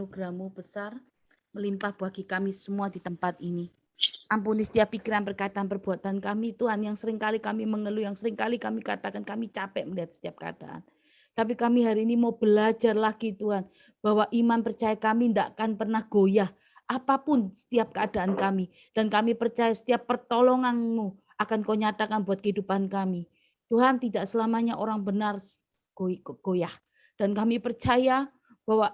anugerah-Mu besar, melimpah bagi kami semua di tempat ini. Ampuni setiap pikiran, perkataan, perbuatan kami, Tuhan, yang seringkali kami mengeluh, yang seringkali kami katakan kami capek melihat setiap keadaan. Tapi kami hari ini mau belajar lagi, Tuhan, bahwa iman percaya kami tidak akan pernah goyah, apapun setiap keadaan kami. Dan kami percaya setiap pertolongan-Mu akan Kau nyatakan buat kehidupan kami. Tuhan, tidak selamanya orang benar goyah. Dan kami percaya bahwa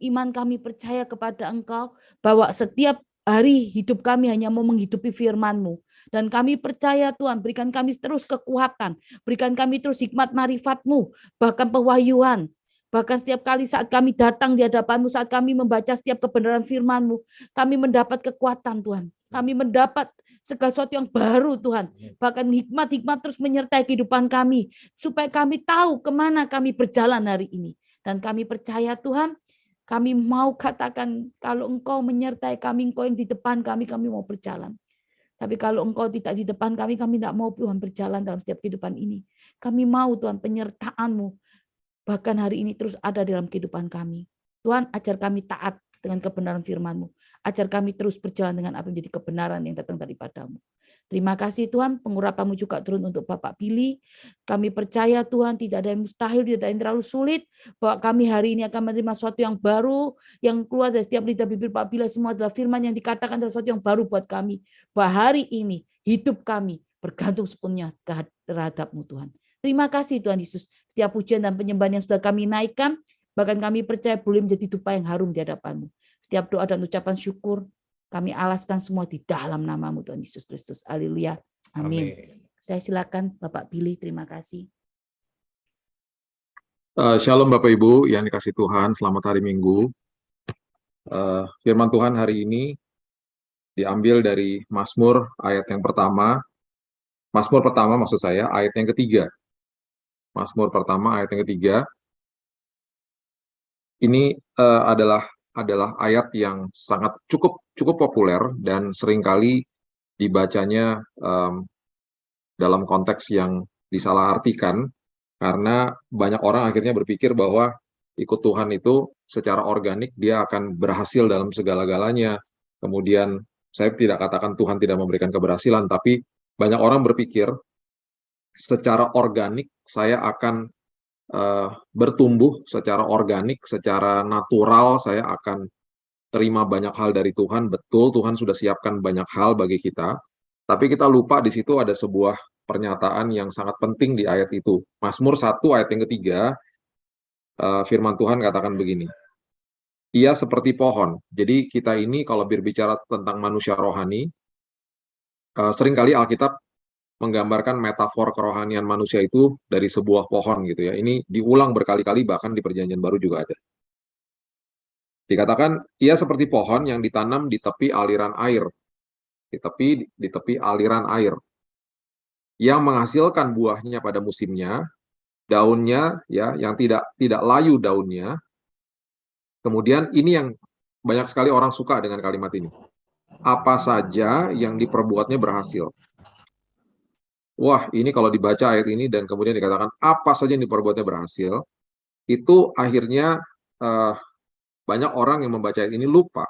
iman kami percaya kepada Engkau, bahwa setiap hari hidup kami hanya mau menghidupi firman-Mu. Dan kami percaya Tuhan, berikan kami terus kekuatan, berikan kami terus hikmat marifat-Mu, bahkan pewahyuan. Bahkan setiap kali saat kami datang di hadapan-Mu, saat kami membaca setiap kebenaran firman-Mu, kami mendapat kekuatan Tuhan. Kami mendapat segala sesuatu yang baru Tuhan. Bahkan hikmat-hikmat terus menyertai kehidupan kami, supaya kami tahu kemana kami berjalan hari ini. Dan kami percaya Tuhan, kami mau katakan kalau Engkau menyertai kami, Engkau yang di depan kami, kami mau berjalan. Tapi kalau Engkau tidak di depan kami tidak mau Tuhan berjalan dalam setiap kehidupan ini. Kami mau Tuhan penyertaan-Mu, bahkan hari ini terus ada dalam kehidupan kami. Tuhan, ajar kami taat dengan kebenaran firman-Mu. Ajar kami terus berjalan dengan apa yang menjadi kebenaran yang datang daripada-Mu. Terima kasih Tuhan, pengurapan-Mu juga turun untuk Bapak Billy. Kami percaya Tuhan tidak ada yang mustahil, tidak ada yang terlalu sulit, bahwa kami hari ini akan menerima sesuatu yang baru, yang keluar dari setiap lidah bibir Pak Billy, semua adalah firman yang dikatakan adalah sesuatu yang baru buat kami. Bahwa hari ini hidup kami bergantung sepenuhnya terhadap-Mu Tuhan. Terima kasih Tuhan Yesus, setiap pujian dan penyembahan yang sudah kami naikkan, bahkan kami percaya boleh menjadi dupa yang harum di hadapan-Mu. Setiap doa dan ucapan syukur, kami alaskan semua di dalam nama-Mu Tuhan Yesus Kristus. Haleluya. Amin. Saya silakan Bapak Billy, terima kasih. Shalom Bapak Ibu yang dikasih Tuhan, selamat hari Minggu. Firman Tuhan hari ini diambil dari Mazmur ayat yang pertama. Mazmur pertama maksud saya, ayat yang ketiga. Mazmur pertama ayat yang ketiga. Ini adalah ayat yang sangat cukup populer dan seringkali dibacanya dalam konteks yang disalahartikan, karena banyak orang akhirnya berpikir bahwa ikut Tuhan itu secara organik dia akan berhasil dalam segala-galanya. Kemudian saya tidak katakan Tuhan tidak memberikan keberhasilan, tapi banyak orang berpikir secara organik saya akan bertumbuh, secara organik, secara natural saya akan terima banyak hal dari Tuhan. Betul, Tuhan sudah siapkan banyak hal bagi kita, tapi kita lupa di situ ada sebuah pernyataan yang sangat penting di ayat itu. Mazmur 1 ayat yang ketiga, firman Tuhan katakan begini, ia seperti pohon. Jadi kita ini kalau berbicara tentang manusia rohani, seringkali Alkitab menggambarkan metafor kerohanian manusia itu dari sebuah pohon gitu ya. Ini diulang berkali-kali, bahkan di Perjanjian Baru juga ada. Dikatakan ia seperti pohon yang ditanam di tepi aliran air. Di tepi aliran air. Yang menghasilkan buahnya pada musimnya, daunnya ya yang tidak layu daunnya. Kemudian ini yang banyak sekali orang suka dengan kalimat ini. Apa saja yang diperbuatnya berhasil. Wah, ini kalau dibaca ayat ini dan kemudian dikatakan apa saja yang diperbuatnya berhasil, itu akhirnya banyak orang yang membaca ayat ini lupa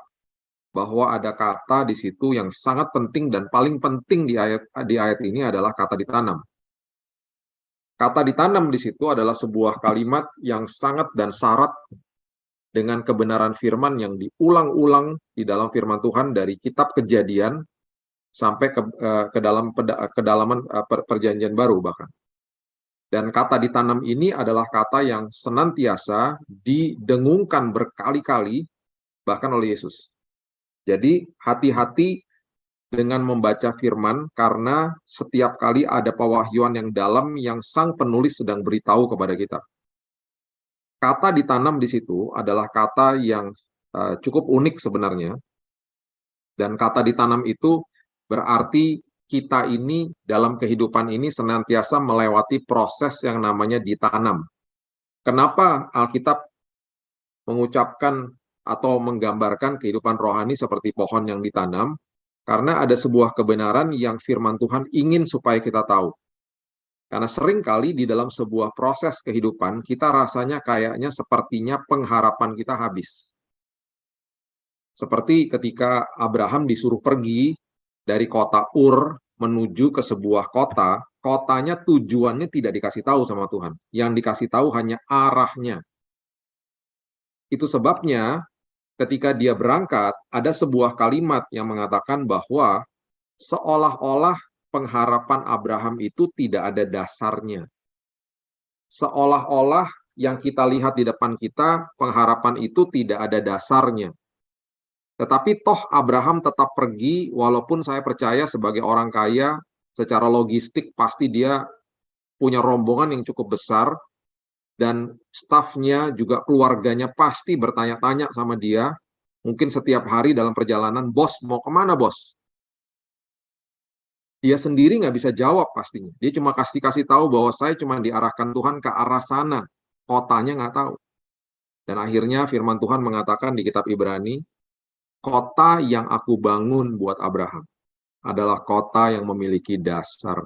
bahwa ada kata di situ yang sangat penting dan paling penting di ayat ini adalah kata ditanam. Kata ditanam di situ adalah sebuah kalimat yang sangat dan syarat dengan kebenaran firman yang diulang-ulang di dalam firman Tuhan dari kitab Kejadian sampai ke dalam kedalaman Perjanjian Baru bahkan. Dan kata ditanam ini adalah kata yang senantiasa didengungkan berkali-kali bahkan oleh Yesus. Jadi hati-hati dengan membaca firman, karena setiap kali ada pewahyuan yang dalam yang sang penulis sedang beritahu kepada kita. Kata ditanam di situ adalah kata yang cukup unik sebenarnya. Dan kata ditanam itu berarti kita ini dalam kehidupan ini senantiasa melewati proses yang namanya ditanam. Kenapa Alkitab mengucapkan atau menggambarkan kehidupan rohani seperti pohon yang ditanam? Karena ada sebuah kebenaran yang firman Tuhan ingin supaya kita tahu. Karena seringkali di dalam sebuah proses kehidupan, kita rasanya kayaknya sepertinya pengharapan kita habis. Seperti ketika Abraham disuruh pergi dari kota Ur menuju ke sebuah kota, kotanya tujuannya tidak dikasih tahu sama Tuhan. Yang dikasih tahu hanya arahnya. Itu sebabnya ketika dia berangkat, ada sebuah kalimat yang mengatakan bahwa seolah-olah pengharapan Abraham itu tidak ada dasarnya. Seolah-olah yang kita lihat di depan kita, pengharapan itu tidak ada dasarnya. Tetapi toh Abraham tetap pergi, walaupun saya percaya sebagai orang kaya, secara logistik pasti dia punya rombongan yang cukup besar, dan stafnya juga keluarganya pasti bertanya-tanya sama dia, mungkin setiap hari dalam perjalanan, bos mau kemana bos? Dia sendiri nggak bisa jawab pastinya. Dia cuma kasih tahu bahwa saya cuma diarahkan Tuhan ke arah sana, kotanya nggak tahu. Dan akhirnya firman Tuhan mengatakan di kitab Ibrani, kota yang aku bangun buat Abraham adalah kota yang memiliki dasar.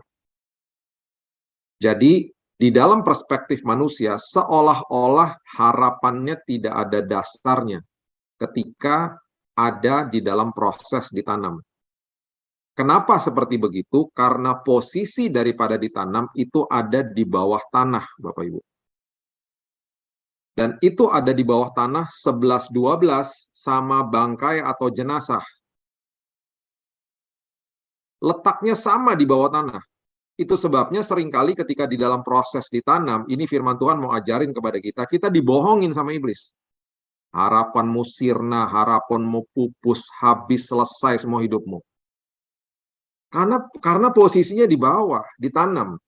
Jadi, di dalam perspektif manusia, seolah-olah harapannya tidak ada dasarnya ketika ada di dalam proses ditanam. Kenapa seperti begitu? Karena posisi daripada ditanam itu ada di bawah tanah, Bapak Ibu. Dan itu ada di bawah tanah 11-12 sama bangkai atau jenazah. Letaknya sama di bawah tanah. Itu sebabnya seringkali ketika di dalam proses ditanam, ini firman Tuhan mau ajarin kepada kita, kita dibohongin sama iblis. Harapanmu sirna, harapanmu pupus, habis, selesai semua hidupmu. Karena posisinya di bawah, ditanam.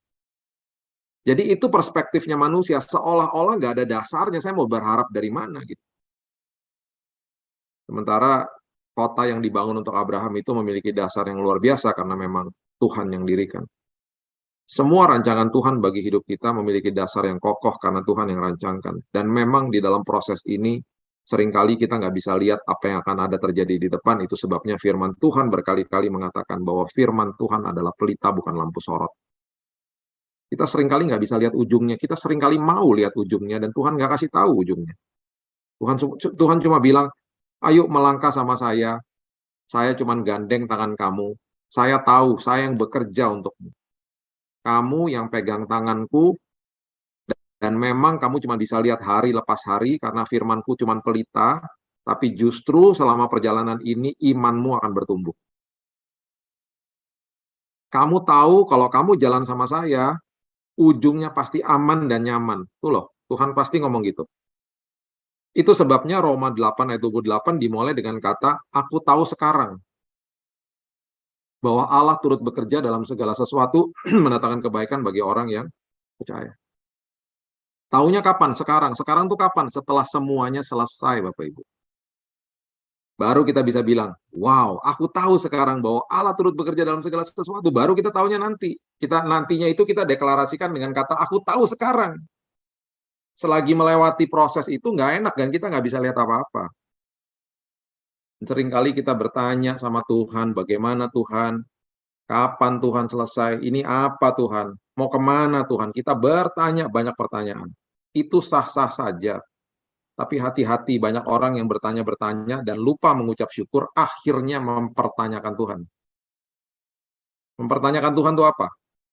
Jadi itu perspektifnya manusia, seolah-olah nggak ada dasarnya, saya mau berharap dari mana gitu. Sementara kota yang dibangun untuk Abraham itu memiliki dasar yang luar biasa karena memang Tuhan yang dirikan. Semua rancangan Tuhan bagi hidup kita memiliki dasar yang kokoh karena Tuhan yang rancangkan. Dan memang di dalam proses ini, seringkali kita nggak bisa lihat apa yang akan ada terjadi di depan. Itu sebabnya firman Tuhan berkali-kali mengatakan bahwa firman Tuhan adalah pelita bukan lampu sorot. Kita seringkali nggak bisa lihat ujungnya, kita seringkali mau lihat ujungnya, dan Tuhan nggak kasih tahu ujungnya. Tuhan cuma bilang, ayo melangkah sama saya cuma gandeng tangan kamu, saya tahu, saya yang bekerja untukmu. Kamu yang pegang tanganku, dan memang kamu cuma bisa lihat hari lepas hari, karena firmanku cuma pelita, tapi justru selama perjalanan ini, imanmu akan bertumbuh. Kamu tahu kalau kamu jalan sama saya, ujungnya pasti aman dan nyaman. Tuh loh, Tuhan pasti ngomong gitu. Itu sebabnya Roma 8 ayat 28 dimulai dengan kata, aku tahu sekarang bahwa Allah turut bekerja dalam segala sesuatu mendatangkan kebaikan bagi orang yang percaya. Taunya kapan? Sekarang. Sekarang tuh kapan? Setelah semuanya selesai, Bapak Ibu. Baru kita bisa bilang, wow, aku tahu sekarang bahwa Allah turut bekerja dalam segala sesuatu. Baru kita tahunya nanti. Nantinya itu kita deklarasikan dengan kata, aku tahu sekarang. Selagi melewati proses itu nggak enak, dan kita nggak bisa lihat apa-apa. Seringkali kita bertanya sama Tuhan, bagaimana Tuhan? Kapan Tuhan selesai? Ini apa Tuhan? Mau kemana Tuhan? Kita bertanya banyak pertanyaan. Itu sah-sah saja. Tapi hati-hati, banyak orang yang bertanya-bertanya dan lupa mengucap syukur, akhirnya mempertanyakan Tuhan. Mempertanyakan Tuhan itu apa?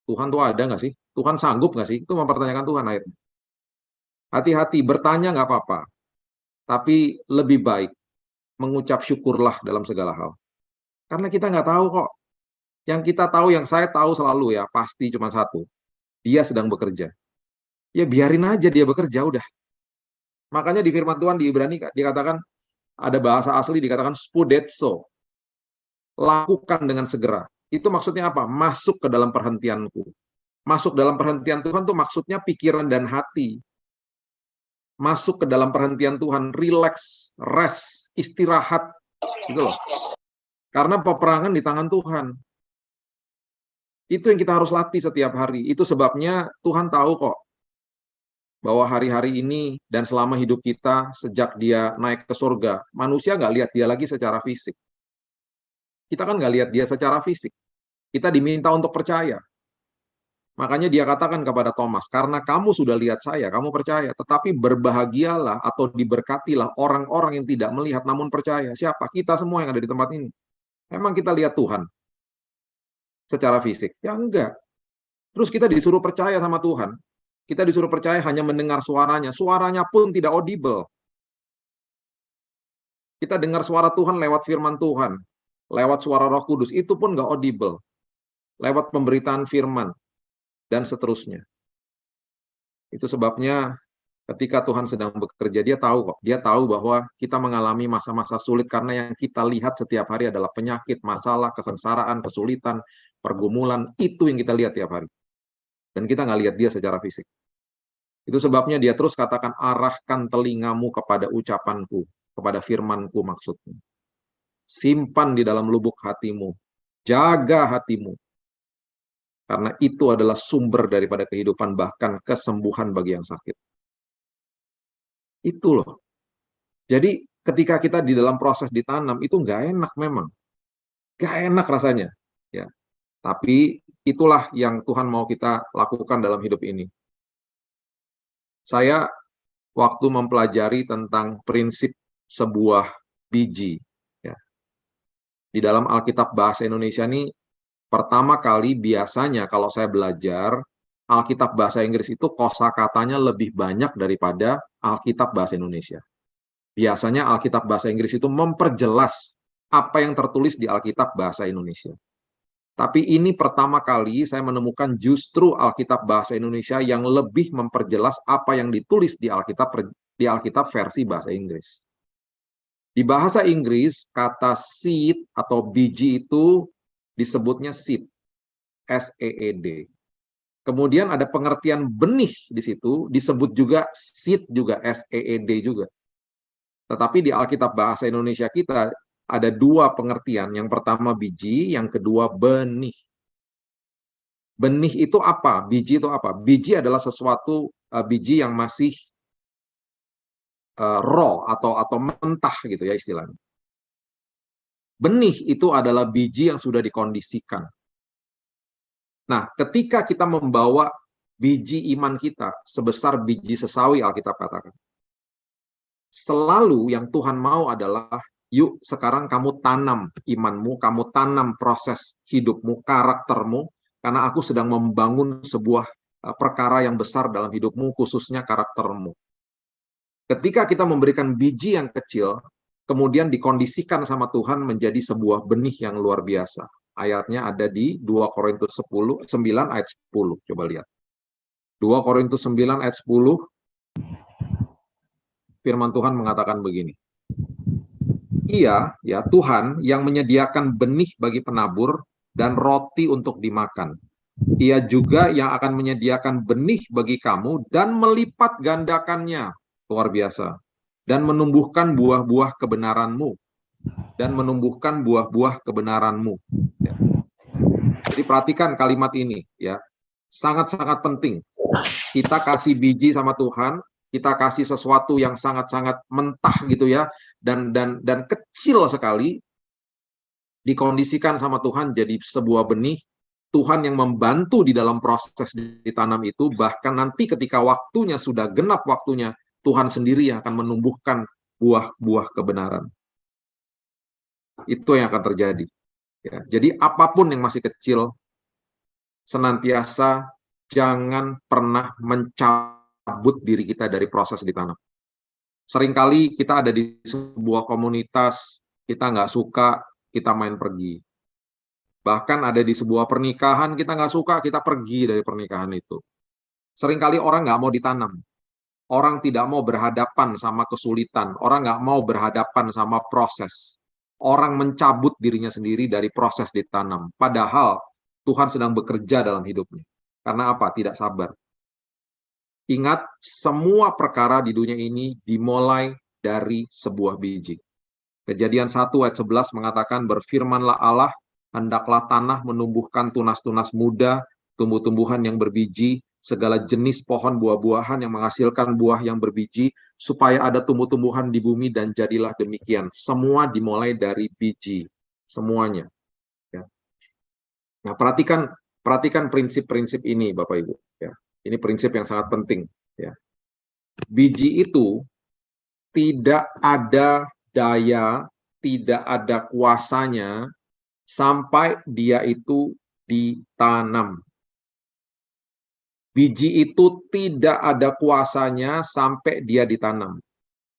Tuhan itu ada nggak sih? Tuhan sanggup nggak sih? Itu mempertanyakan Tuhan akhirnya. Hati-hati, bertanya nggak apa-apa. Tapi lebih baik mengucap syukurlah dalam segala hal. Karena kita nggak tahu kok. Yang kita tahu, yang saya tahu selalu ya, pasti cuma satu. Dia sedang bekerja. Ya biarin aja dia bekerja, udah. Makanya di firman Tuhan di Ibrani dikatakan, ada bahasa asli dikatakan spudetso. Lakukan dengan segera. Itu maksudnya apa? Masuk ke dalam perhentianku. Masuk dalam perhentian Tuhan tuh maksudnya pikiran dan hati. Masuk ke dalam perhentian Tuhan, relax, rest, istirahat. Gitu loh. Karena peperangan di tangan Tuhan. Itu yang kita harus latih setiap hari. Itu sebabnya Tuhan tahu kok bahwa hari-hari ini dan selama hidup kita sejak dia naik ke surga, manusia nggak lihat dia lagi secara fisik. Kita kan nggak lihat dia secara fisik. Kita diminta untuk percaya. Makanya dia katakan kepada Thomas, karena kamu sudah lihat saya, kamu percaya. Tetapi berbahagialah atau diberkatilah orang-orang yang tidak melihat namun percaya. Siapa? Kita semua yang ada di tempat ini. Emang kita lihat Tuhan secara fisik? Ya enggak. Terus kita disuruh percaya sama Tuhan. Kita disuruh percaya hanya mendengar suaranya. Suaranya pun tidak audible. Kita dengar suara Tuhan lewat firman Tuhan. Lewat suara Roh Kudus. Itu pun nggak audible. Lewat pemberitaan firman. Dan seterusnya. Itu sebabnya ketika Tuhan sedang bekerja, dia tahu kok. Dia tahu bahwa kita mengalami masa-masa sulit karena yang kita lihat setiap hari adalah penyakit, masalah, kesengsaraan, kesulitan, pergumulan. Itu yang kita lihat tiap hari. Dan kita nggak lihat dia secara fisik. Itu sebabnya dia terus katakan, arahkan telingamu kepada ucapanku, kepada firmanku maksudnya. Simpan di dalam lubuk hatimu. Jaga hatimu. Karena itu adalah sumber daripada kehidupan, bahkan kesembuhan bagi yang sakit. Itu loh. Jadi ketika kita di dalam proses ditanam, itu nggak enak memang. Nggak enak rasanya. Ya. Tapi itulah yang Tuhan mau kita lakukan dalam hidup ini. Saya waktu mempelajari tentang prinsip sebuah biji, ya, di dalam Alkitab Bahasa Indonesia ini, pertama kali biasanya kalau saya belajar, Alkitab Bahasa Inggris itu kosakatanya lebih banyak daripada Alkitab Bahasa Indonesia. Biasanya Alkitab Bahasa Inggris itu memperjelas apa yang tertulis di Alkitab Bahasa Indonesia. Tapi ini pertama kali saya menemukan justru Alkitab Bahasa Indonesia yang lebih memperjelas apa yang ditulis di Alkitab versi Bahasa Inggris. Di Bahasa Inggris, kata seed atau biji itu disebutnya seed, S-E-E-D. Kemudian ada pengertian benih di situ, disebut juga seed juga, S-E-E-D juga. Tetapi di Alkitab Bahasa Indonesia kita ada dua pengertian. Yang pertama biji, yang kedua benih. Benih itu apa? Biji itu apa? Biji adalah sesuatu biji yang masih raw atau mentah gitu ya istilahnya. Benih itu adalah biji yang sudah dikondisikan. Nah, ketika kita membawa biji iman kita sebesar biji sesawi, Alkitab katakan, selalu yang Tuhan mau adalah, yuk sekarang kamu tanam imanmu, kamu tanam proses hidupmu, karaktermu, karena aku sedang membangun sebuah perkara yang besar dalam hidupmu, khususnya karaktermu. Ketika kita memberikan biji yang kecil, kemudian dikondisikan sama Tuhan menjadi sebuah benih yang luar biasa. Ayatnya ada di 2 Korintus 9 ayat 10. Coba lihat. 2 Korintus 9 ayat 10. Firman Tuhan mengatakan begini. Ia, ya Tuhan, yang menyediakan benih bagi penabur dan roti untuk dimakan. Ia juga yang akan menyediakan benih bagi kamu dan melipat gandakannya. Luar biasa. Dan menumbuhkan buah-buah kebenaranmu. Dan menumbuhkan buah-buah kebenaranmu. Ya. Jadi perhatikan kalimat ini, ya, sangat-sangat penting. Kita kasih biji sama Tuhan, kita kasih sesuatu yang sangat-sangat mentah gitu ya, dan kecil sekali, dikondisikan sama Tuhan jadi sebuah benih. Tuhan yang membantu di dalam proses ditanam itu, bahkan nanti ketika waktunya sudah genap waktunya, Tuhan sendiri yang akan menumbuhkan buah-buah kebenaran. Itu yang akan terjadi. Ya, jadi apapun yang masih kecil, senantiasa jangan pernah mencabut diri kita dari proses ditanam. Seringkali kita ada di sebuah komunitas, kita nggak suka, kita main pergi. Bahkan ada di sebuah pernikahan, kita nggak suka, kita pergi dari pernikahan itu. Seringkali orang nggak mau ditanam. Orang tidak mau berhadapan sama kesulitan. Orang nggak mau berhadapan sama proses. Orang mencabut dirinya sendiri dari proses ditanam. Padahal Tuhan sedang bekerja dalam hidupnya. Karena apa? Tidak sabar. Ingat, semua perkara di dunia ini dimulai dari sebuah biji. Kejadian 1 ayat 11 mengatakan, berfirmanlah Allah, hendaklah tanah menumbuhkan tunas-tunas muda, tumbuh-tumbuhan yang berbiji, segala jenis pohon buah-buahan yang menghasilkan buah yang berbiji, supaya ada tumbuh-tumbuhan di bumi, dan jadilah demikian. Semua dimulai dari biji, semuanya. Ya. Nah, perhatikan Perhatikan prinsip-prinsip ini, Bapak Ibu. Ya. Ini prinsip yang sangat penting. Ya. Biji itu tidak ada daya, tidak ada kuasanya sampai dia itu ditanam. Biji itu tidak ada kuasanya sampai dia ditanam.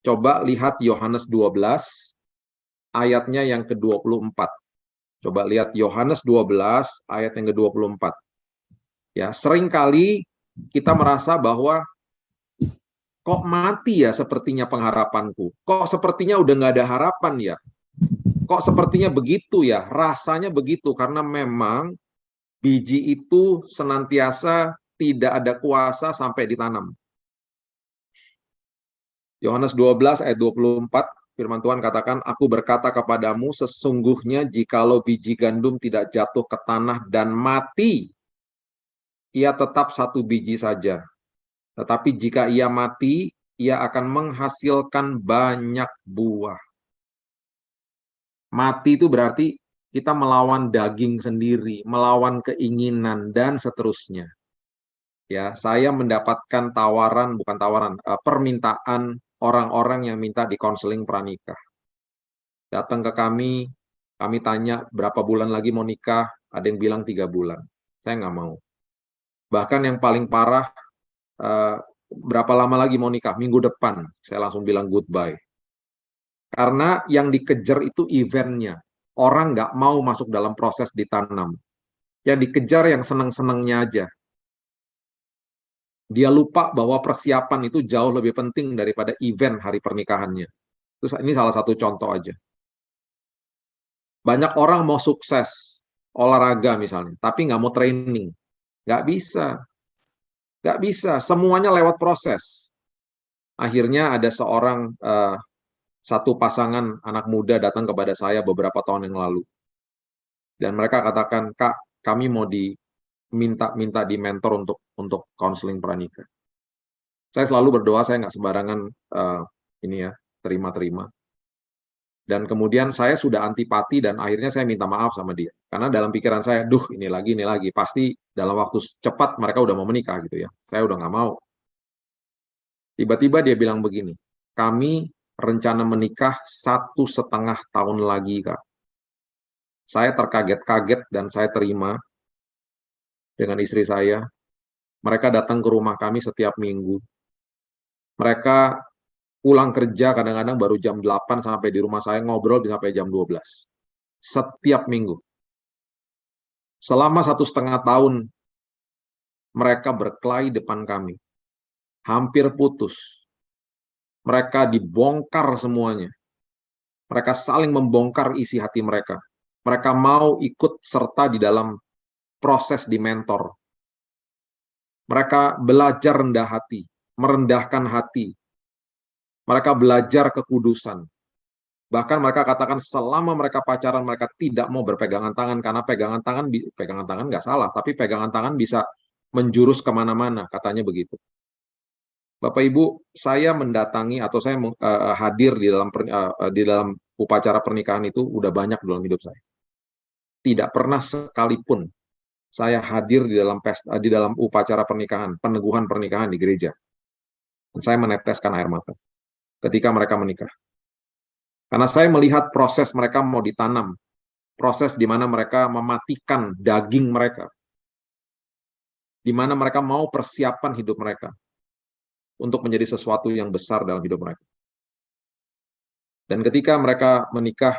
Coba lihat Yohanes 12, ayatnya yang ke-24. Coba lihat Yohanes 12, ayat yang ke-24. Ya, seringkali kita merasa bahwa kok mati ya sepertinya pengharapanku. Kok sepertinya udah nggak ada harapan ya. Kok sepertinya begitu ya. Rasanya begitu karena memang biji itu senantiasa tidak ada kuasa sampai ditanam. Yohanes 12 ayat 24, firman Tuhan katakan, aku berkata kepadamu, sesungguhnya jikalau biji gandum tidak jatuh ke tanah dan mati, ia tetap satu biji saja. Tetapi jika ia mati, ia akan menghasilkan banyak buah. Mati itu berarti kita melawan daging sendiri, melawan keinginan, dan seterusnya. Ya, saya mendapatkan tawaran, bukan tawaran, permintaan orang-orang yang minta di konseling pranikah. Datang ke kami tanya berapa bulan lagi mau nikah, ada yang bilang 3 bulan. Saya nggak mau. Bahkan yang paling parah, berapa lama lagi mau nikah? Minggu depan. Saya langsung bilang goodbye. Karena yang dikejar itu eventnya. Orang nggak mau masuk dalam proses ditanam. Yang dikejar yang senang-senangnya aja. Dia lupa bahwa persiapan itu jauh lebih penting daripada event hari pernikahannya. Terus ini salah satu contoh aja. Banyak orang mau sukses, olahraga misalnya, tapi nggak mau training. Nggak bisa. Nggak bisa. Semuanya lewat proses. Akhirnya ada satu pasangan anak muda datang kepada saya beberapa tahun yang lalu. Dan mereka katakan, Kak, kami mau minta di mentor untuk konseling pranikah. Saya selalu berdoa, saya nggak sembarangan terima-terima. Dan kemudian saya sudah antipati dan akhirnya saya minta maaf sama dia. Karena dalam pikiran saya, ini lagi. Pasti dalam waktu cepat mereka udah mau menikah gitu ya. Saya udah nggak mau. Tiba-tiba dia bilang begini, kami rencana menikah 1,5 tahun lagi, Kak. Saya terkaget-kaget dan saya terima dengan istri saya. Mereka datang ke rumah kami setiap minggu. Mereka pulang kerja kadang-kadang baru jam 8 sampai di rumah saya, ngobrol sampai jam 12. Setiap minggu. Selama 1,5 tahun, mereka berkelahi depan kami. Hampir putus. Mereka dibongkar semuanya. Mereka saling membongkar isi hati mereka. Mereka mau ikut serta di dalam proses di mentor. Mereka belajar rendah hati, merendahkan hati. Mereka belajar kekudusan. Bahkan mereka katakan selama mereka pacaran, mereka tidak mau berpegangan tangan, karena pegangan tangan nggak salah, tapi pegangan tangan bisa menjurus kemana-mana, katanya begitu. Bapak Ibu, saya mendatangi atau saya hadir di dalam upacara pernikahan itu udah banyak dalam hidup saya. Tidak pernah sekalipun saya hadir di dalam upacara pernikahan, peneguhan pernikahan di gereja. Dan saya meneteskan air mata ketika mereka menikah. Karena saya melihat proses mereka mau ditanam, proses di mana mereka mematikan daging mereka, di mana mereka mau persiapan hidup mereka untuk menjadi sesuatu yang besar dalam hidup mereka. Dan ketika mereka menikah,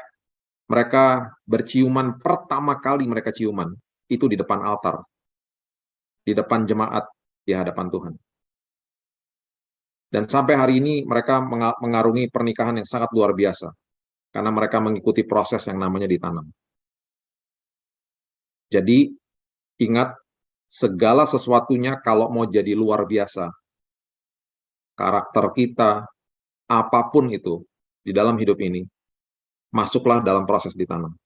mereka berciuman pertama kali mereka ciuman, itu di depan altar, di depan jemaat, di hadapan Tuhan. Dan sampai hari ini mereka mengarungi pernikahan yang sangat luar biasa, karena mereka mengikuti proses yang namanya ditanam. Jadi, ingat, segala sesuatunya kalau mau jadi luar biasa, karakter kita, apapun itu, di dalam hidup ini, masuklah dalam proses ditanam.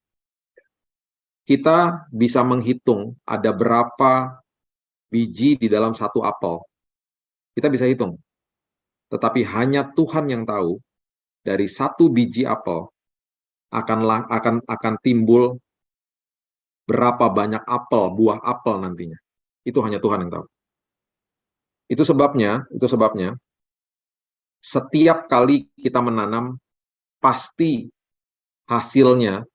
Kita bisa menghitung ada berapa biji di dalam satu apel. Kita bisa hitung. Tetapi hanya Tuhan yang tahu, dari satu biji apel akan timbul berapa banyak buah apel nantinya. Itu hanya Tuhan yang tahu. Itu sebabnya setiap kali kita menanam, pasti hasilnya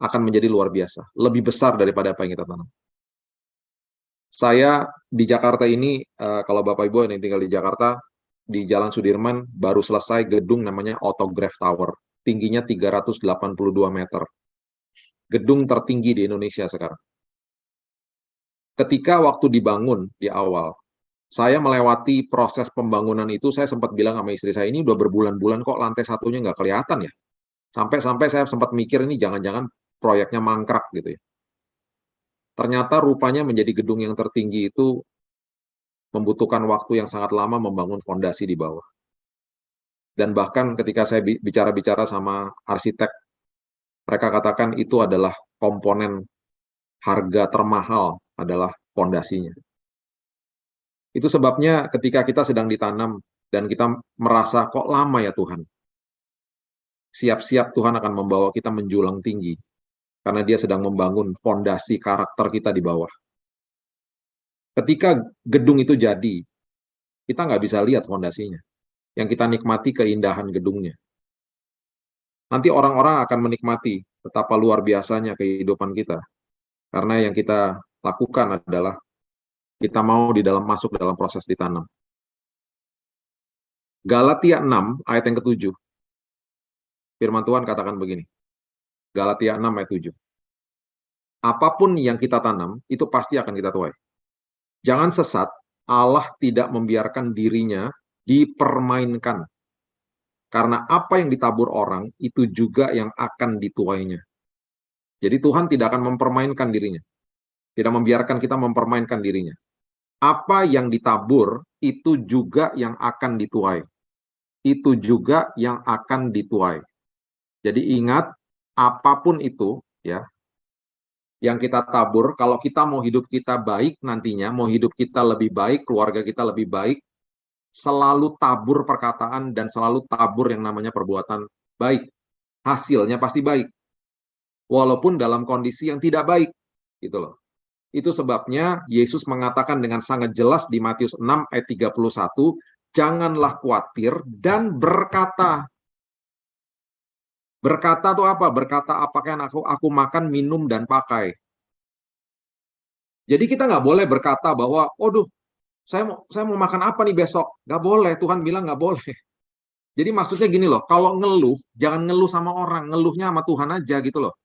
akan menjadi luar biasa, lebih besar daripada apa yang kita tanam. Saya di Jakarta ini, kalau Bapak Ibu yang tinggal di Jakarta, di Jalan Sudirman, baru selesai gedung namanya Autograph Tower, tingginya 382 meter. Gedung tertinggi di Indonesia sekarang. Ketika waktu dibangun di awal, saya melewati proses pembangunan itu, saya sempat bilang sama istri saya, ini udah berbulan-bulan kok lantai satunya nggak kelihatan ya. Sampai-sampai saya sempat mikir ini jangan-jangan proyeknya mangkrak gitu ya. Ternyata rupanya menjadi gedung yang tertinggi itu membutuhkan waktu yang sangat lama membangun fondasi di bawah. Dan bahkan ketika saya bicara-bicara sama arsitek, mereka katakan itu adalah komponen harga termahal adalah fondasinya. Itu sebabnya ketika kita sedang ditanam dan kita merasa kok lama ya Tuhan, siap-siap Tuhan akan membawa kita menjulang tinggi karena dia sedang membangun fondasi karakter kita di bawah. Ketika gedung itu jadi, kita nggak bisa lihat fondasinya. Yang kita nikmati keindahan gedungnya. Nanti orang-orang akan menikmati betapa luar biasanya kehidupan kita. Karena yang kita lakukan adalah kita mau masuk dalam proses ditanam. Galatia 6 ayat yang ke-7. Firman Tuhan katakan begini. Galatia 6 ayat 7. Apapun yang kita tanam, itu pasti akan kita tuai. Jangan sesat, Allah tidak membiarkan dirinya dipermainkan. Karena apa yang ditabur orang, itu juga yang akan dituainya. Jadi Tuhan tidak akan mempermainkan dirinya. Tidak membiarkan kita mempermainkan dirinya. Apa yang ditabur, itu juga yang akan dituai. Itu juga yang akan dituai. Jadi ingat, apapun itu, ya, yang kita tabur, kalau kita mau hidup kita baik nantinya, mau hidup kita lebih baik, keluarga kita lebih baik, selalu tabur perkataan dan selalu tabur yang namanya perbuatan baik. Hasilnya pasti baik. Walaupun dalam kondisi yang tidak baik. Gitu loh. Itu sebabnya Yesus mengatakan dengan sangat jelas di Matius 6 ayat 31, janganlah khawatir dan berkata. Berkata itu apa? Berkata apakah yang aku makan, minum, dan pakai. Jadi kita nggak boleh berkata bahwa, aduh, saya mau makan apa nih besok? Nggak boleh, Tuhan bilang nggak boleh. Jadi maksudnya gini loh, kalau ngeluh, jangan ngeluh sama orang, ngeluhnya sama Tuhan aja gitu loh.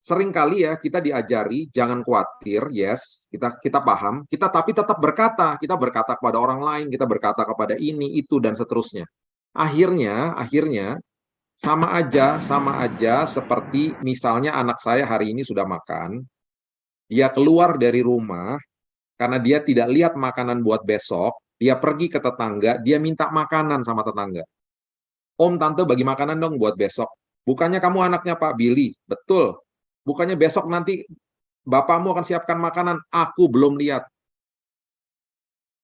Seringkali ya kita diajari, jangan khawatir, yes, kita paham, tapi tetap berkata, kita berkata kepada orang lain, kita berkata kepada ini, itu, dan seterusnya. Akhirnya sama aja seperti misalnya anak saya hari ini sudah makan, dia keluar dari rumah karena dia tidak lihat makanan buat besok, dia pergi ke tetangga, dia minta makanan sama tetangga. Om, tante bagi makanan dong buat besok. Bukannya kamu anaknya Pak Billy? Betul. Bukannya besok nanti bapakmu akan siapkan makanan, aku belum lihat.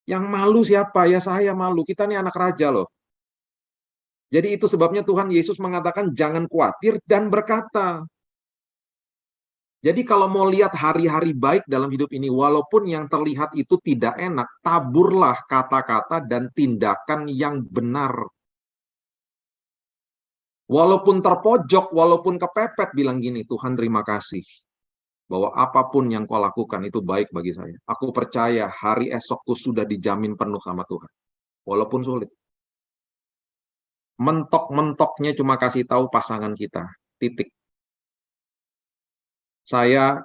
Yang malu siapa? Ya saya malu, kita nih anak raja loh. Jadi itu sebabnya Tuhan Yesus mengatakan jangan khawatir dan berkata. Jadi kalau mau lihat hari-hari baik dalam hidup ini, walaupun yang terlihat itu tidak enak, taburlah kata-kata dan tindakan yang benar. Walaupun terpojok, walaupun kepepet, bilang gini, Tuhan terima kasih. Bahwa apapun yang kau lakukan itu baik bagi saya. Aku percaya hari esokku sudah dijamin penuh sama Tuhan. Walaupun sulit. Mentok-mentoknya cuma kasih tahu pasangan kita. Titik. Saya,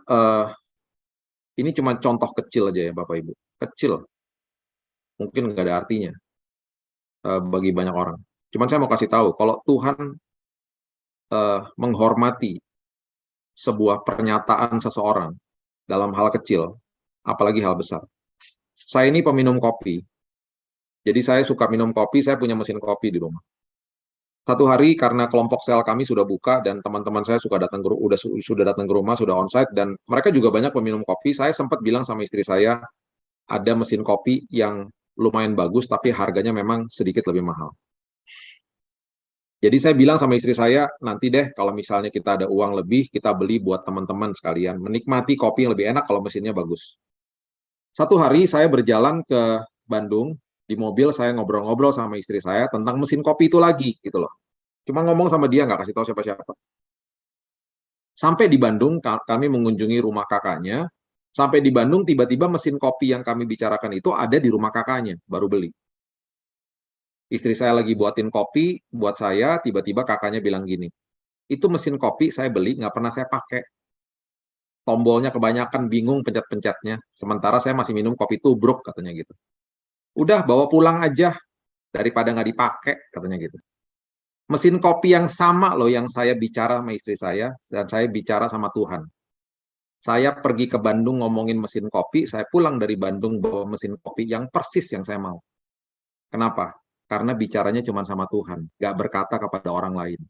ini cuma contoh kecil aja ya Bapak Ibu. Kecil. Mungkin nggak ada artinya bagi banyak orang. Cuman saya mau kasih tahu, kalau Tuhan menghormati sebuah pernyataan seseorang dalam hal kecil, apalagi hal besar. Saya ini peminum kopi. Jadi saya suka minum kopi, saya punya mesin kopi di rumah. Satu hari karena kelompok sel kami sudah buka dan teman-teman saya sudah datang ke rumah, sudah onsite dan mereka juga banyak peminum kopi. Saya sempat bilang sama istri saya, ada mesin kopi yang lumayan bagus tapi harganya memang sedikit lebih mahal. Jadi saya bilang sama istri saya, nanti deh kalau misalnya kita ada uang lebih, kita beli buat teman-teman sekalian. Menikmati kopi yang lebih enak kalau mesinnya bagus. Satu hari saya berjalan ke Bandung, di mobil saya ngobrol-ngobrol sama istri saya tentang mesin kopi itu lagi, gitu loh. Cuma ngomong sama dia, nggak kasih tahu siapa-siapa. Sampai di Bandung, kami mengunjungi rumah kakaknya. Sampai di Bandung, tiba-tiba mesin kopi yang kami bicarakan itu ada di rumah kakaknya, baru beli. Istri saya lagi buatin kopi buat saya, tiba-tiba kakaknya bilang gini, itu mesin kopi saya beli, nggak pernah saya pakai. Tombolnya kebanyakan, bingung pencet-pencetnya. Sementara saya masih minum kopi tubruk, katanya gitu. Udah, bawa pulang aja, daripada nggak dipakai, katanya gitu. Mesin kopi yang sama loh yang saya bicara sama istri saya, dan saya bicara sama Tuhan. Saya pergi ke Bandung ngomongin mesin kopi, saya pulang dari Bandung bawa mesin kopi yang persis yang saya mau. Kenapa? Karena bicaranya cuma sama Tuhan, nggak berkata kepada orang lain.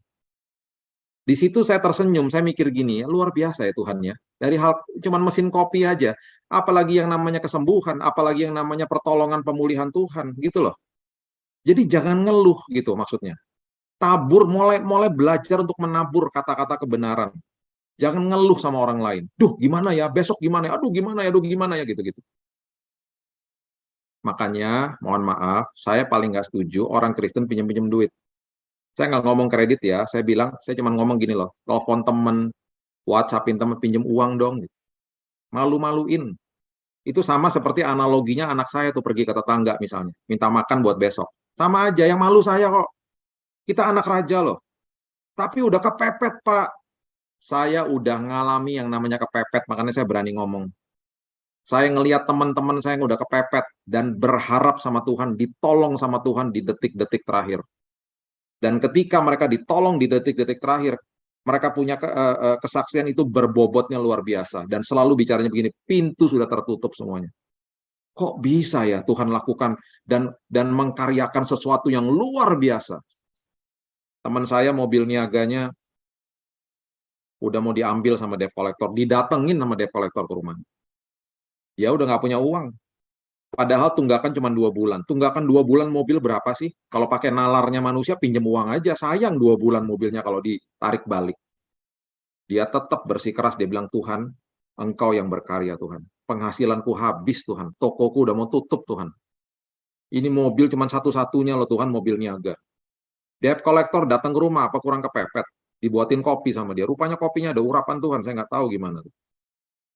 Di situ saya tersenyum, saya mikir gini, ya, luar biasa ya Tuhan ya. Dari hal cuma mesin kopi aja, apalagi yang namanya kesembuhan, apalagi yang namanya pertolongan pemulihan Tuhan, gitu loh. Jadi jangan ngeluh gitu maksudnya. Tabur, mulai belajar untuk menabur kata-kata kebenaran. Jangan ngeluh sama orang lain. Duh, gimana ya? Besok gimana ya? Aduh, gimana ya? Aduh, gimana ya? Gitu-gitu. Makanya, mohon maaf, saya paling nggak setuju orang Kristen pinjam-pinjam duit. Saya nggak ngomong kredit ya, saya bilang, saya cuma ngomong gini loh, telepon temen, WhatsAppin temen, pinjam uang dong. Malu-maluin. Itu sama seperti analoginya anak saya tuh pergi ke tetangga misalnya, minta makan buat besok. Sama aja, yang malu saya kok. Kita anak raja loh. Tapi udah kepepet, Pak. Saya udah ngalami yang namanya kepepet, makanya saya berani ngomong. Saya ngelihat teman-teman saya yang udah kepepet dan berharap sama Tuhan, ditolong sama Tuhan di detik-detik terakhir. Dan ketika mereka ditolong di detik-detik terakhir, mereka punya kesaksian itu berbobotnya luar biasa. Dan selalu bicaranya begini, pintu sudah tertutup semuanya. Kok bisa ya Tuhan lakukan dan mengkaryakan sesuatu yang luar biasa. Teman saya mobil niaganya udah mau diambil sama debt collector, didatengin sama debt collector ke rumah. Dia udah nggak punya uang. Padahal tunggakan cuma 2 bulan. Tunggakan 2 bulan mobil berapa sih? Kalau pakai nalarnya manusia, pinjam uang aja. Sayang 2 bulan mobilnya kalau ditarik balik. Dia tetap bersikeras, dia bilang, Tuhan, Engkau yang berkarya Tuhan. Penghasilanku habis Tuhan. Tokoku udah mau tutup Tuhan. Ini mobil cuma satu-satunya loh Tuhan, mobil niaga. Debt collector datang ke rumah, apa kurang kepepet? Dibuatin kopi sama dia. Rupanya kopinya ada urapan Tuhan, saya nggak tahu gimana.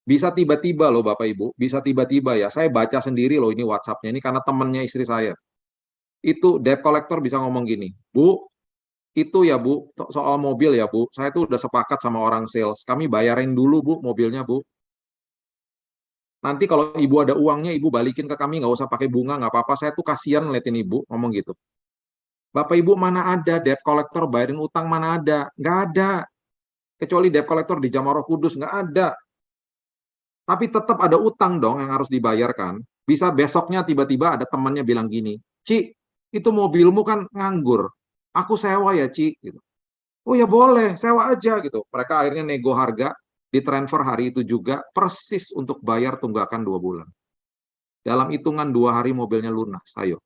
Bisa tiba-tiba loh Bapak Ibu, bisa tiba-tiba ya. Saya baca sendiri loh ini WhatsApp-nya, ini karena temannya istri saya. Itu debt collector bisa ngomong gini, Bu, itu ya Bu, soal mobil ya Bu, saya tuh udah sepakat sama orang sales, kami bayarin dulu Bu mobilnya Bu. Nanti kalau Ibu ada uangnya, Ibu balikin ke kami, nggak usah pakai bunga, nggak apa-apa, saya tuh kasihan ngeliatin Ibu, ngomong gitu. Bapak Ibu mana ada debt collector bayarin utang, mana ada? Nggak ada. Kecuali debt collector di Jamaah Roh Kudus, nggak ada. Tapi tetap ada utang dong yang harus dibayarkan. Bisa besoknya tiba-tiba ada temannya bilang gini, Ci, itu mobilmu kan nganggur. Aku sewa ya, Ci. Gitu. Oh ya boleh, sewa aja gitu. Mereka akhirnya nego harga, ditransfer hari itu juga, persis untuk bayar tunggakan 2 bulan. Dalam hitungan 2 hari mobilnya lunas, ayo.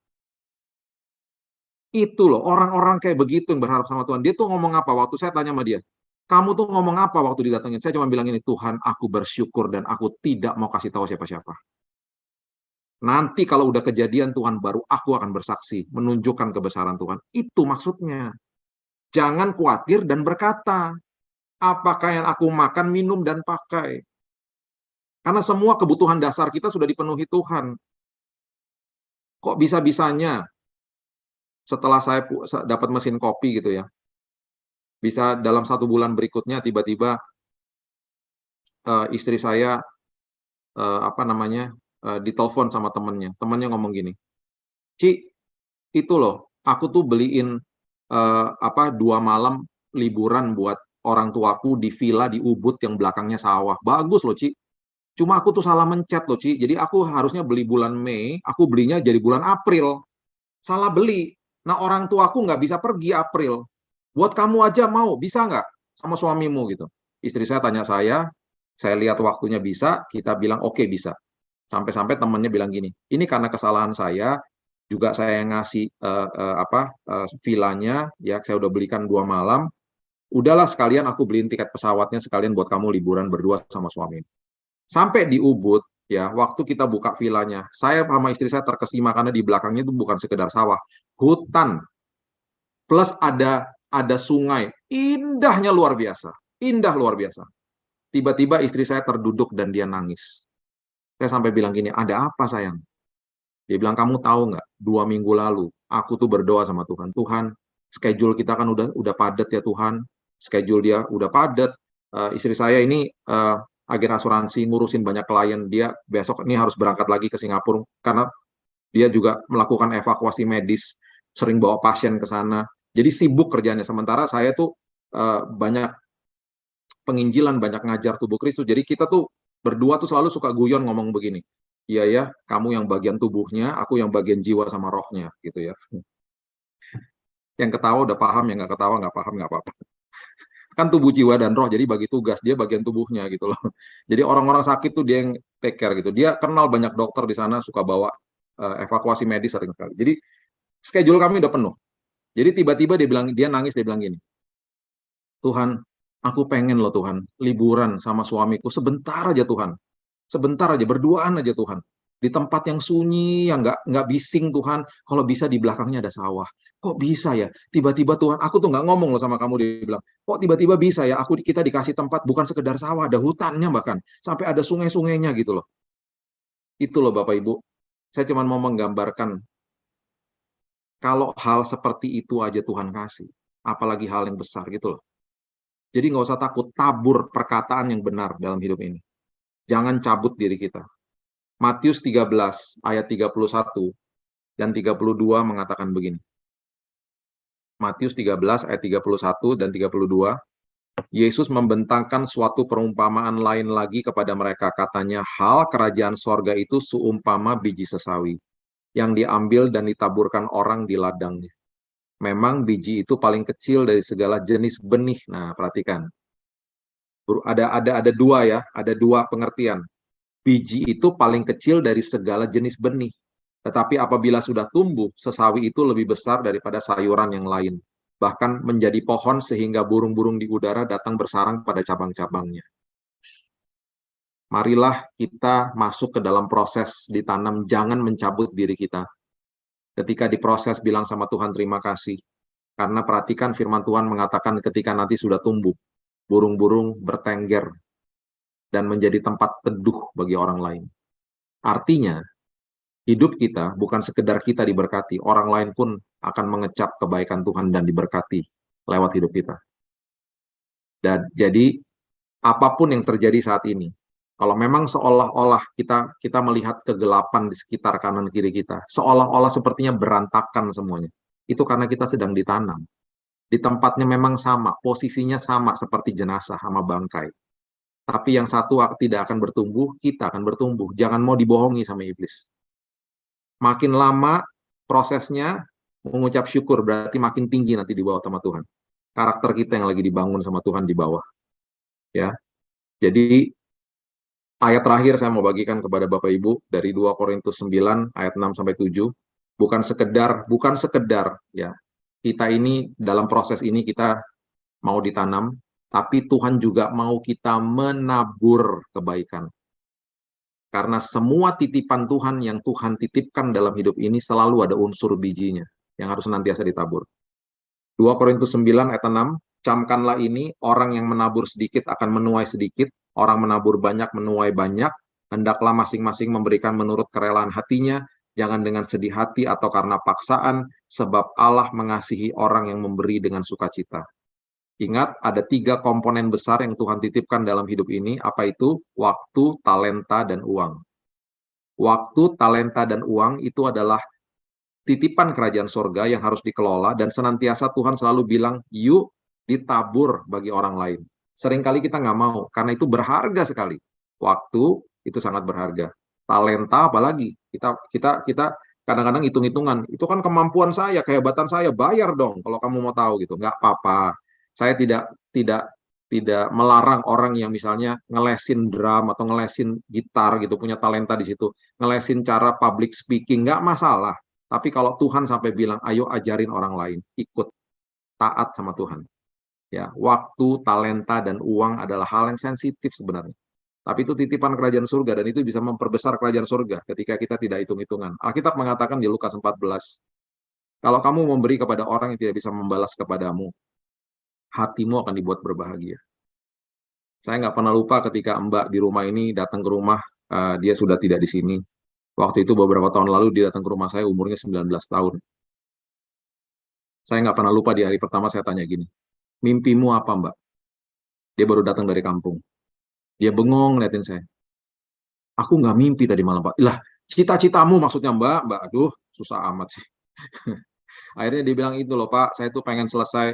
Itu loh, orang-orang kayak begitu yang berharap sama Tuhan. Dia tuh ngomong apa? Waktu saya tanya sama dia, kamu tuh ngomong apa waktu didatengin? Saya cuma bilang ini, Tuhan, aku bersyukur dan aku tidak mau kasih tahu siapa-siapa. Nanti kalau udah kejadian Tuhan baru aku akan bersaksi, menunjukkan kebesaran Tuhan. Itu maksudnya. Jangan khawatir dan berkata, apakah yang aku makan, minum, dan pakai. Karena semua kebutuhan dasar kita sudah dipenuhi Tuhan. Kok bisa-bisanya setelah saya dapat mesin kopi gitu ya, bisa dalam 1 bulan berikutnya tiba-tiba istri saya ditelepon sama temennya ngomong gini, Ci, itu loh, aku tuh beliin 2 malam liburan buat orang tuaku di villa di Ubud yang belakangnya sawah. Bagus loh, Ci. Cuma aku tuh salah mencet loh, Ci. Jadi aku harusnya beli bulan Mei, aku belinya jadi bulan April. Salah beli. Nah, orang tuaku nggak bisa pergi April. Buat kamu aja mau, bisa nggak? Sama suamimu gitu. Istri saya tanya saya lihat waktunya bisa, kita bilang oke bisa. Sampai-sampai temannya bilang gini, ini karena kesalahan saya, juga saya yang ngasih villanya, ya saya udah belikan 2 malam. Udahlah sekalian aku beliin tiket pesawatnya sekalian buat kamu liburan berdua sama suami. Sampai di Ubud, ya waktu kita buka villanya, saya sama istri saya terkesima karena di belakangnya itu bukan sekedar sawah, hutan plus ada sungai, indahnya luar biasa, indah luar biasa. Tiba-tiba istri saya terduduk dan dia nangis. Saya sampai bilang gini, ada apa sayang? Dia bilang, kamu tahu nggak, 2 minggu lalu aku tuh berdoa sama Tuhan, Tuhan, schedule kita kan udah padat ya Tuhan, schedule dia udah padat. Istri saya ini agen asuransi, ngurusin banyak klien, dia besok ini harus berangkat lagi ke Singapura karena dia juga melakukan evakuasi medis, sering bawa pasien ke sana. Jadi sibuk kerjanya. Sementara saya tuh banyak penginjilan, banyak ngajar tubuh Kristus. Jadi kita tuh berdua tuh selalu suka guyon ngomong begini. Iya ya, kamu yang bagian tubuhnya, aku yang bagian jiwa sama rohnya, gitu ya. Yang ketawa udah paham, yang nggak ketawa nggak paham nggak apa-apa. Kan tubuh, jiwa, dan roh, jadi bagi tugas, dia bagian tubuhnya gitu loh. Jadi orang-orang sakit tuh dia yang take care gitu. Dia kenal banyak dokter di sana, suka bawa evakuasi medis sering sekali. Jadi schedule kami udah penuh. Jadi tiba-tiba dia nangis, dia bilang gini, Tuhan, aku pengen loh Tuhan, liburan sama suamiku sebentar aja Tuhan. Sebentar aja, berduaan aja Tuhan. Di tempat yang sunyi, yang nggak bising Tuhan. Kalau bisa di belakangnya ada sawah. Kok bisa ya? Tiba-tiba Tuhan, aku tuh nggak ngomong loh sama kamu, dia bilang, kok tiba-tiba bisa ya? Kita dikasih tempat bukan sekedar sawah, ada hutannya bahkan. Sampai ada sungai-sungainya gitu loh. Itu loh Bapak Ibu. Saya cuma mau menggambarkan, kalau hal seperti itu aja Tuhan kasih, apalagi hal yang besar gitu loh. Jadi nggak usah takut, tabur perkataan yang benar dalam hidup ini. Jangan cabut diri kita. Matius 13 ayat 31 dan 32 mengatakan begini. Matius 13 ayat 31 dan 32, Yesus membentangkan suatu perumpamaan lain lagi kepada mereka. Katanya, hal kerajaan sorga itu seumpama biji sesawi yang diambil dan ditaburkan orang di ladangnya. Memang biji itu paling kecil dari segala jenis benih. Nah, perhatikan. Ada dua ya, ada dua pengertian. Biji itu paling kecil dari segala jenis benih. Tetapi apabila sudah tumbuh, sesawi itu lebih besar daripada sayuran yang lain. Bahkan menjadi pohon sehingga burung-burung di udara datang bersarang pada cabang-cabangnya. Marilah kita masuk ke dalam proses ditanam, jangan mencabut diri kita. Ketika diproses, bilang sama Tuhan terima kasih. Karena perhatikan firman Tuhan mengatakan ketika nanti sudah tumbuh, burung-burung bertengger dan menjadi tempat teduh bagi orang lain. Artinya, hidup kita bukan sekedar kita diberkati, orang lain pun akan mengecap kebaikan Tuhan dan diberkati lewat hidup kita. Dan jadi, apapun yang terjadi saat ini, kalau memang seolah-olah kita melihat kegelapan di sekitar kanan kiri kita, seolah-olah sepertinya berantakan semuanya, itu karena kita sedang ditanam. Di tempatnya memang sama, posisinya sama seperti jenazah sama bangkai. Tapi yang satu tidak akan bertumbuh, kita akan bertumbuh. Jangan mau dibohongi sama iblis. Makin lama prosesnya, mengucap syukur berarti makin tinggi nanti di bawah sama Tuhan. Karakter kita yang lagi dibangun sama Tuhan di bawah. Ya. Jadi ayat terakhir saya mau bagikan kepada Bapak Ibu dari 2 Korintus 9 ayat 6 sampai 7. Bukan sekedar ya. Kita ini dalam proses ini kita mau ditanam, tapi Tuhan juga mau kita menabur kebaikan. Karena semua titipan Tuhan yang Tuhan titipkan dalam hidup ini selalu ada unsur bijinya yang harus senantiasa ditabur. 2 Korintus 9 ayat 6, camkanlah ini, orang yang menabur sedikit akan menuai sedikit, orang menabur banyak menuai banyak, hendaklah masing-masing memberikan menurut kerelaan hatinya, jangan dengan sedih hati atau karena paksaan, sebab Allah mengasihi orang yang memberi dengan sukacita. Ingat, ada 3 komponen besar yang Tuhan titipkan dalam hidup ini. Apa itu? Waktu, talenta, dan uang. Waktu, talenta, dan uang itu adalah titipan kerajaan sorga yang harus dikelola, dan senantiasa Tuhan selalu bilang, yuk ditabur bagi orang lain. Seringkali kita nggak mau, karena itu berharga sekali. Waktu itu sangat berharga. Talenta apalagi. Kita kadang-kadang hitung-hitungan. Itu kan kemampuan saya, kehebatan saya, bayar dong kalau kamu mau tahu gitu. Nggak apa-apa. Saya tidak melarang orang yang misalnya ngelesin drum atau ngelesin gitar gitu, punya talenta di situ, ngelesin cara public speaking, nggak masalah. Tapi kalau Tuhan sampai bilang, ayo ajarin orang lain, ikut, taat sama Tuhan. Ya, waktu, talenta, dan uang adalah hal yang sensitif sebenarnya. Tapi itu titipan kerajaan surga, dan itu bisa memperbesar kerajaan surga ketika kita tidak hitung-hitungan. Alkitab mengatakan di Lukas 14, kalau kamu memberi kepada orang yang tidak bisa membalas kepadamu, hatimu akan dibuat berbahagia. Saya nggak pernah lupa ketika Mbak di rumah ini datang ke rumah, dia sudah tidak di sini. Waktu itu beberapa tahun lalu dia datang ke rumah saya, umurnya 19 tahun. Saya nggak pernah lupa di hari pertama saya tanya gini, mimpimu apa Mbak? Dia baru datang dari kampung. Dia bengong ngeliatin saya. Aku nggak mimpi tadi malam Pak. Lah, cita-citamu maksudnya Mbak? Mbak, aduh susah amat sih. Akhirnya dia bilang itu loh Pak, saya tuh pengen selesai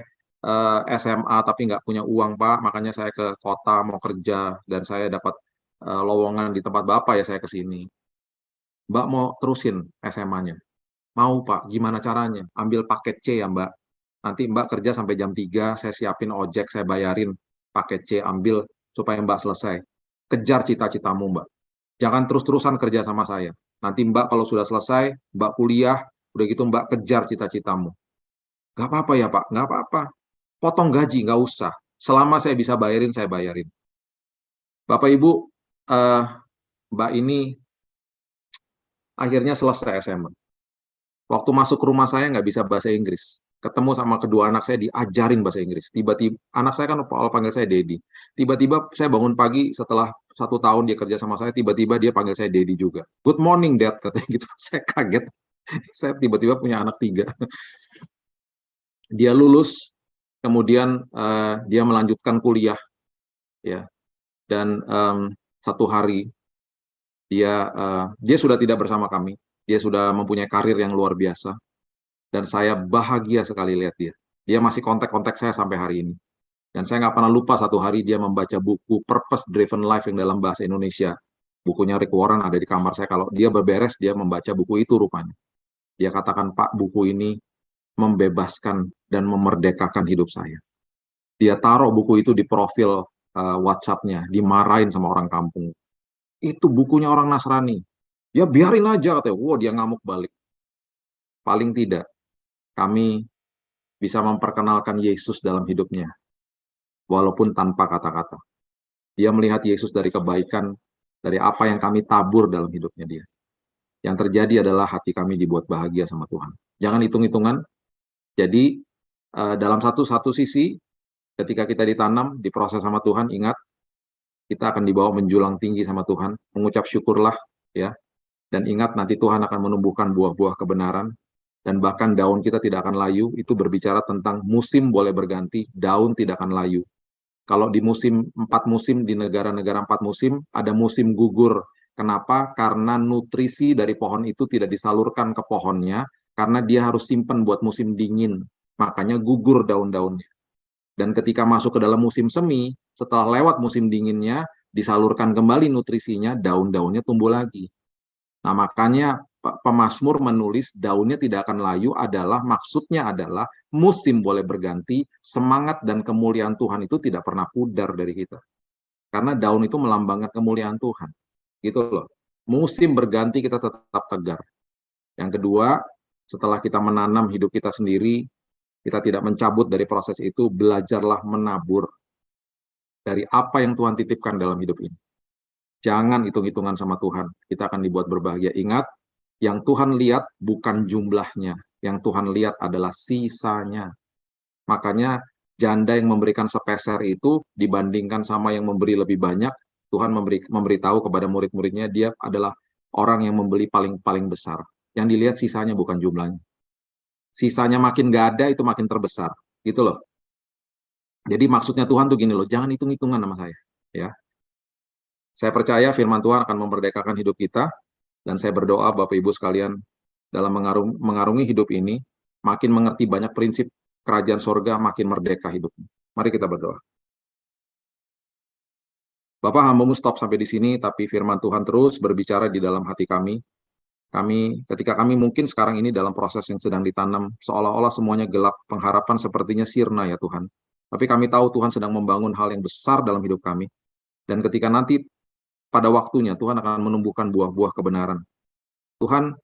SMA tapi nggak punya uang Pak, makanya saya ke kota mau kerja dan saya dapat lowongan di tempat Bapak ya saya ke sini. Mbak mau terusin SMA-nya? Mau Pak, gimana caranya? Ambil paket C ya Mbak. Nanti Mbak kerja sampai jam 3, saya siapin ojek, saya bayarin paket C, ambil supaya Mbak selesai. Kejar cita-citamu Mbak. Jangan terus-terusan kerja sama saya. Nanti Mbak kalau sudah selesai, Mbak kuliah, udah gitu Mbak kejar cita-citamu. Gak apa-apa ya Pak, gak apa-apa. Potong gaji, gak usah. Selama saya bisa bayarin, saya bayarin. Bapak Ibu, Mbak ini akhirnya selesai SMA. Waktu masuk ke rumah saya nggak bisa bahasa Inggris. Ketemu sama kedua anak saya diajarin bahasa Inggris. Tiba-tiba, anak saya kan kalau panggil saya Dedi. Tiba-tiba saya bangun pagi setelah 1 tahun dia kerja sama saya, tiba-tiba dia panggil saya Dedi juga. Good morning Dad, katanya gitu. Saya kaget. Saya tiba-tiba punya anak 3. Dia lulus, kemudian dia melanjutkan kuliah, ya. Dan satu hari dia sudah tidak bersama kami. Dia sudah mempunyai karir yang luar biasa. Dan saya bahagia sekali lihat dia. Dia masih kontak-kontak saya sampai hari ini. Dan saya nggak pernah lupa satu hari dia membaca buku Purpose Driven Life yang dalam bahasa Indonesia. Bukunya Rick Warren ada di kamar saya. Kalau dia berberes, dia membaca buku itu rupanya. Dia katakan, Pak, buku ini membebaskan dan memerdekakan hidup saya. Dia taruh buku itu di profil WhatsApp-nya, dimarahin sama orang kampung. Itu bukunya orang Nasrani. Ya biarin aja, katanya. Wow, dia ngamuk balik. Paling tidak, kami bisa memperkenalkan Yesus dalam hidupnya, walaupun tanpa kata-kata. Dia melihat Yesus dari kebaikan, dari apa yang kami tabur dalam hidupnya dia. Yang terjadi adalah hati kami dibuat bahagia sama Tuhan. Jangan hitung-hitungan. Jadi, dalam satu sisi, ketika kita ditanam, diproses sama Tuhan, ingat, kita akan dibawa menjulang tinggi sama Tuhan, mengucap syukurlah, ya. Dan ingat, nanti Tuhan akan menumbuhkan buah-buah kebenaran, dan bahkan daun kita tidak akan layu. Itu berbicara tentang musim boleh berganti, daun tidak akan layu. Kalau di 4 musim, di negara-negara 4 musim, ada musim gugur. Kenapa? Karena nutrisi dari pohon itu tidak disalurkan ke pohonnya, karena dia harus simpan buat musim dingin. Makanya gugur daun-daunnya. Dan ketika masuk ke dalam musim semi, setelah lewat musim dinginnya, disalurkan kembali nutrisinya, daun-daunnya tumbuh lagi. Nah, makanya pemazmur menulis daunnya tidak akan layu maksudnya adalah musim boleh berganti, semangat dan kemuliaan Tuhan itu tidak pernah pudar dari kita. Karena daun itu melambangkan kemuliaan Tuhan. Gitu loh. Musim berganti kita tetap tegar. Yang kedua, setelah kita menanam hidup kita sendiri, kita tidak mencabut dari proses itu, belajarlah menabur dari apa yang Tuhan titipkan dalam hidup ini. Jangan hitung-hitungan sama Tuhan. Kita akan dibuat berbahagia. Ingat, yang Tuhan lihat bukan jumlahnya. Yang Tuhan lihat adalah sisanya. Makanya janda yang memberikan sepeser itu dibandingkan sama yang memberi lebih banyak, Tuhan memberitahu kepada murid-muridnya, dia adalah orang yang membeli paling besar. Yang dilihat sisanya bukan jumlahnya. Sisanya makin gak ada, itu makin terbesar. Gitu loh. Jadi maksudnya Tuhan tuh gini loh, jangan hitung-hitungan sama saya. Ya. Saya percaya firman Tuhan akan memerdekakan hidup kita, dan saya berdoa Bapak Ibu sekalian, dalam mengarungi hidup ini, makin mengerti banyak prinsip kerajaan sorga, makin merdeka hidupnya. Mari kita berdoa. Bapak, hamba-Mu stop sampai di sini, tapi firman Tuhan terus berbicara di dalam hati kami. Ketika kami mungkin sekarang ini dalam proses yang sedang ditanam, seolah-olah semuanya gelap, pengharapan sepertinya sirna ya Tuhan. Tapi kami tahu Tuhan sedang membangun hal yang besar dalam hidup kami. Dan ketika nanti pada waktunya Tuhan akan menumbuhkan buah-buah kebenaran. Tuhan,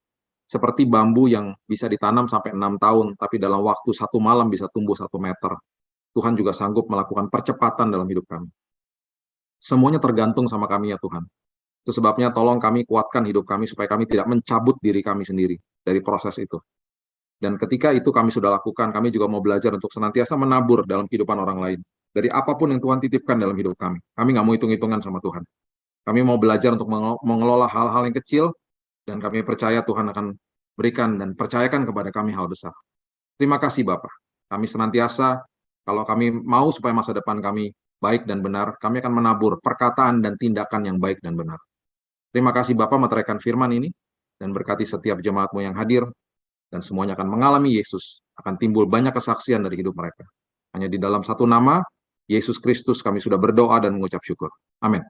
seperti bambu yang bisa ditanam sampai 6 tahun, tapi dalam waktu 1 malam bisa tumbuh 1 meter. Tuhan juga sanggup melakukan percepatan dalam hidup kami. Semuanya tergantung sama kami ya Tuhan. Itu sebabnya tolong kami kuatkan hidup kami supaya kami tidak mencabut diri kami sendiri dari proses itu. Dan ketika itu kami sudah lakukan, kami juga mau belajar untuk senantiasa menabur dalam kehidupan orang lain. Dari apapun yang Tuhan titipkan dalam hidup kami. Kami nggak mau hitung-hitungan sama Tuhan. Kami mau belajar untuk mengelola hal-hal yang kecil, dan kami percaya Tuhan akan berikan dan percayakan kepada kami hal besar. Terima kasih Bapak. Kami senantiasa, kalau kami mau supaya masa depan kami baik dan benar, kami akan menabur perkataan dan tindakan yang baik dan benar. Terima kasih Bapak meteraikan firman ini, dan berkati setiap jemaat-Mu yang hadir, dan semuanya akan mengalami Yesus, akan timbul banyak kesaksian dari hidup mereka. Hanya di dalam satu nama, Yesus Kristus, kami sudah berdoa dan mengucap syukur. Amin.